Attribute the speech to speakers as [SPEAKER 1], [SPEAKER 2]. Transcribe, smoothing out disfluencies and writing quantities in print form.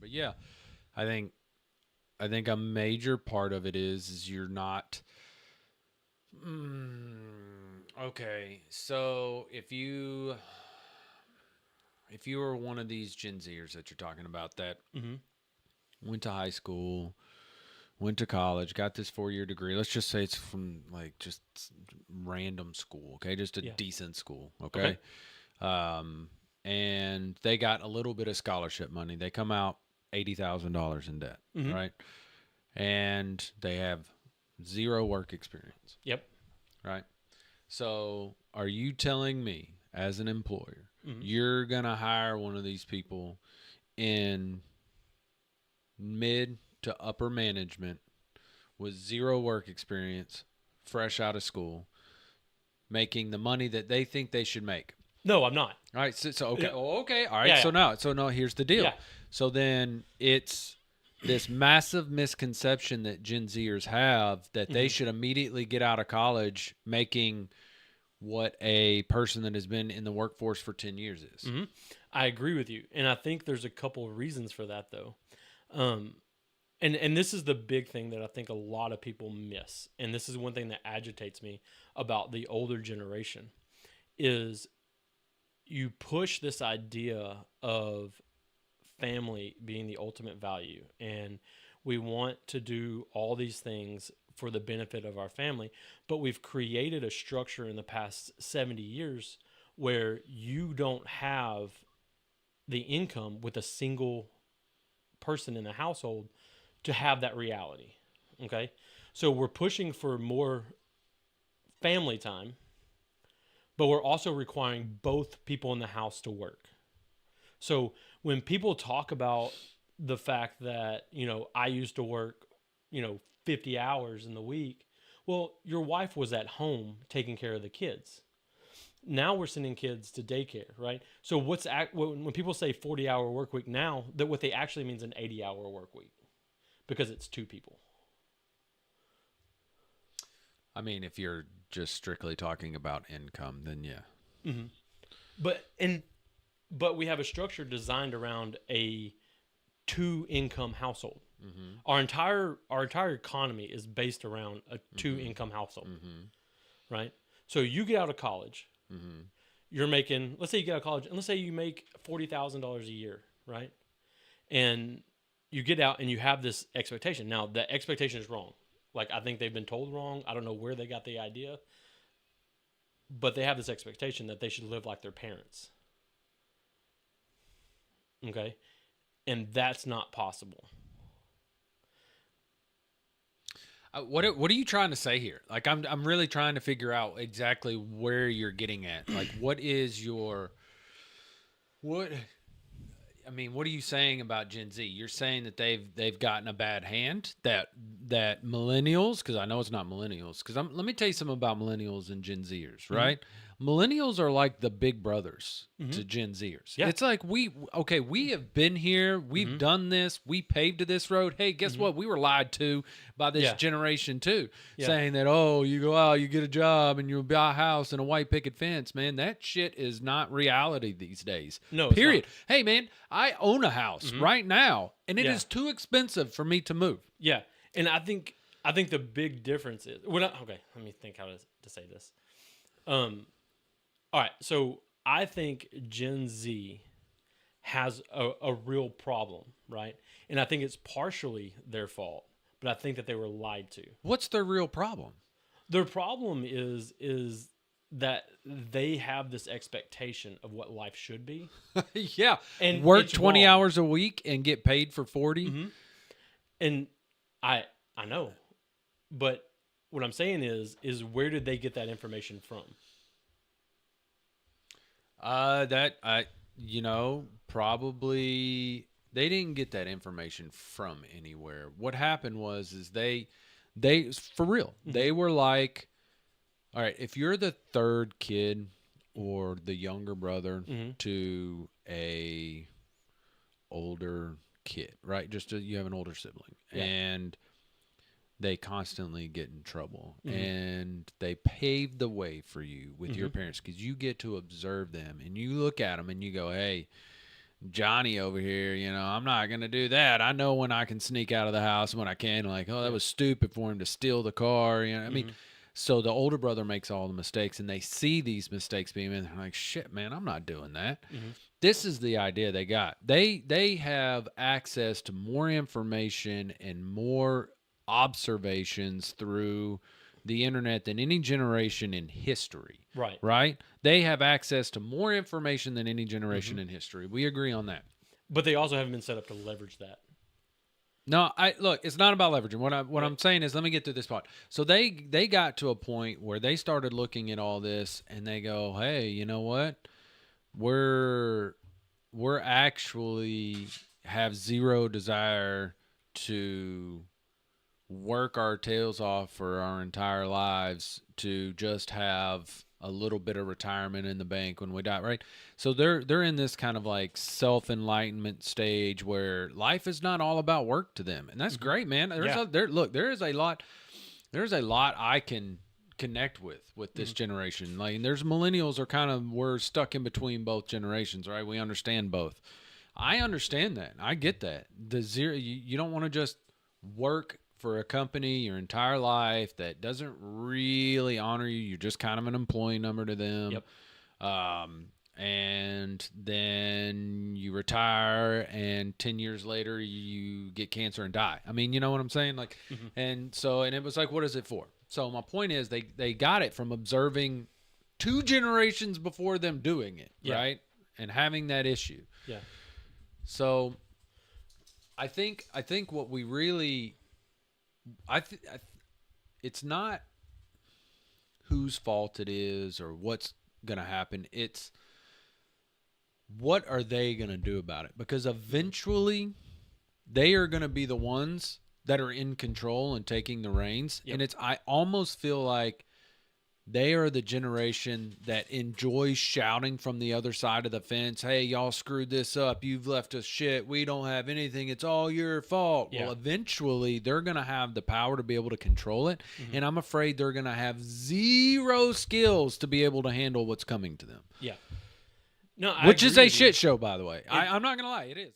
[SPEAKER 1] But yeah, I think I think a major part of it is you're not. Okay, so if you were one of these Gen Zers that you're talking about that
[SPEAKER 2] Mm-hmm.
[SPEAKER 1] went to high school, went to college, got this 4 year degree. Let's just say it's from like just random school, okay, just a
[SPEAKER 2] Yeah.
[SPEAKER 1] decent school,
[SPEAKER 2] Okay.
[SPEAKER 1] okay, um, and they got a little bit of scholarship money. They come out $80,000 in debt,
[SPEAKER 2] Mm-hmm.
[SPEAKER 1] right? And they have zero work experience,
[SPEAKER 2] Yep.
[SPEAKER 1] right? So, are you telling me as an employer,
[SPEAKER 2] Mm-hmm.
[SPEAKER 1] you're going to hire one of these people in mid to upper management with zero work experience, fresh out of school, making the money that they think they should make?
[SPEAKER 2] No, I'm not.
[SPEAKER 1] All right, so okay,
[SPEAKER 2] Yeah.
[SPEAKER 1] okay, all right.
[SPEAKER 2] Yeah.
[SPEAKER 1] So now here's the deal.
[SPEAKER 2] Yeah.
[SPEAKER 1] So then it's this massive misconception that Gen Zers have that they
[SPEAKER 2] Mm-hmm.
[SPEAKER 1] should immediately get out of college making what a person that has been in the workforce for 10 years is.
[SPEAKER 2] Mm-hmm. I agree with you, and I think there's a couple of reasons for that, though. Um, and this is the big thing that I think a lot of people miss, and this is one thing that agitates me about the older generation is you push this idea of family being the ultimate value, and we want to do all these things for the benefit of our family, but we've created a structure in the past 70 years where you don't have the income with a single person in the household to have that reality. Okay. So we're pushing for more family time, but we're also requiring both people in the house to work. So when people talk about the fact that, I used to work, 50 hours in the week, well, your wife was at home taking care of the kids. Now we're sending kids to daycare, right? So when people say 40-hour work week now, that what they actually means an 80-hour work week because it's two people.
[SPEAKER 1] I mean, if you're just strictly talking about income, then yeah.
[SPEAKER 2] Mm-hmm. But we have a structure designed around a two income household.
[SPEAKER 1] Mm-hmm.
[SPEAKER 2] Our entire economy is based around a two
[SPEAKER 1] Mm-hmm.
[SPEAKER 2] income household,
[SPEAKER 1] Mm-hmm.
[SPEAKER 2] right? So you get out of college,
[SPEAKER 1] Mm-hmm.
[SPEAKER 2] you're making, let's say you get out of college, and let's say you make $40,000 a year, right? And you get out and you have this expectation. Now the expectation is wrong. Like I think they've been told wrong. I don't know where they got the idea, but they have this expectation that they should live like their parents. Okay, and that's not possible.
[SPEAKER 1] What are you trying to say here? Like I'm really trying to figure out exactly where you're getting at. Like what is your what I mean, what are you saying about Gen Z? You're saying that they've gotten a bad hand, that millennials, because I know it's not millennials, because let me tell you something about millennials and Gen Zers,
[SPEAKER 2] Mm-hmm.
[SPEAKER 1] right? Millennials are like the big brothers
[SPEAKER 2] Mm-hmm.
[SPEAKER 1] to Gen Zers.
[SPEAKER 2] Yeah.
[SPEAKER 1] It's like we have been here, we've
[SPEAKER 2] Mm-hmm.
[SPEAKER 1] done this, we paved this road. Hey, guess
[SPEAKER 2] Mm-hmm.
[SPEAKER 1] what? We were lied to by this
[SPEAKER 2] Yeah.
[SPEAKER 1] generation too,
[SPEAKER 2] Yeah.
[SPEAKER 1] saying that, oh, you go out, you get a job, and you buy a house and a white picket fence. Man, that shit is not reality these days.
[SPEAKER 2] No, it's
[SPEAKER 1] Period.
[SPEAKER 2] not.
[SPEAKER 1] Hey, man, I own a house
[SPEAKER 2] Mm-hmm.
[SPEAKER 1] right now, and it
[SPEAKER 2] Yeah.
[SPEAKER 1] is too expensive for me to move.
[SPEAKER 2] Yeah, and I think the big difference is okay. Let me think how to say this. All right, so I think Gen Z has a real problem, right? And I think it's partially their fault, but I think that they were lied to.
[SPEAKER 1] What's their real problem?
[SPEAKER 2] Their problem is that they have this expectation of what life should be,
[SPEAKER 1] Yeah,
[SPEAKER 2] and
[SPEAKER 1] work
[SPEAKER 2] it's
[SPEAKER 1] 20
[SPEAKER 2] wrong.
[SPEAKER 1] hours a week and get paid for 40.
[SPEAKER 2] Mhm. And I know, but what I'm saying is where did they get that information from?
[SPEAKER 1] That I, probably they didn't get that information from anywhere. What happened was is they for real.
[SPEAKER 2] Mhm.
[SPEAKER 1] They were like, all right, if you're the third kid or the younger brother
[SPEAKER 2] Mhm.
[SPEAKER 1] to a older kid, right? You have an older sibling,
[SPEAKER 2] Yeah.
[SPEAKER 1] and they constantly get in trouble,
[SPEAKER 2] Mhm.
[SPEAKER 1] and they pave the way for you with your
[SPEAKER 2] Mhm.
[SPEAKER 1] parents because you get to observe them and you look at them and you go, hey, Johnny over here, I'm not going to do that. I know when I can sneak out of the house and when I can. Like, oh, that was stupid for him to steal the car. I mean, so the older brother makes all the mistakes and they see these mistakes being made. And they're like, shit, man, I'm not doing that. This is the idea they got. They have access to more information and more observations through the internet than any generation in history. Right? They have access to more information than any generation in history. We agree on that.
[SPEAKER 2] But they also haven't been set up to leverage that.
[SPEAKER 1] No, look, it's not about leveraging. What I'm saying is, let me get to this part. So they got to a point where they started looking at all this and they go, hey, you know what? We're actually have zero desire to work our tails off for our entire lives to just have a little bit of retirement in the bank when we die, right? So they're in this kind of like self-enlightenment stage where life is not all about work to them, and that's great, man. There is a lot I can connect with this generation. Like, and there's millennials are kind of, we're stuck in between both generations, right? We understand both. I understand that. I get that. You don't want to just work for a company your entire life that doesn't really honor you. You're just kind of an employee number to them.
[SPEAKER 2] Yep.
[SPEAKER 1] And then you retire and 10 years later you get cancer and die. I mean, you know what I'm saying? Like, and it was like, what is it for? So my point is they got it from observing 2 generations before them doing it, right? And having that issue.
[SPEAKER 2] Yeah.
[SPEAKER 1] So I think what we really, it's not whose fault it is or what's going to happen. It's what are they going to do about it? Because eventually they are going to be the ones that are in control and taking the reins.
[SPEAKER 2] Yep.
[SPEAKER 1] And I almost feel like they are the generation that enjoys shouting from the other side of the fence, hey, y'all screwed this up. You've left us shit. We don't have anything. It's all your fault. Yeah. Well, eventually they're going to have the power to be able to control it. And I'm afraid they're going to have zero skills to be able to handle what's coming to them.
[SPEAKER 2] Yeah. No,
[SPEAKER 1] which is a shit show, by the way. I'm not going to lie. It is.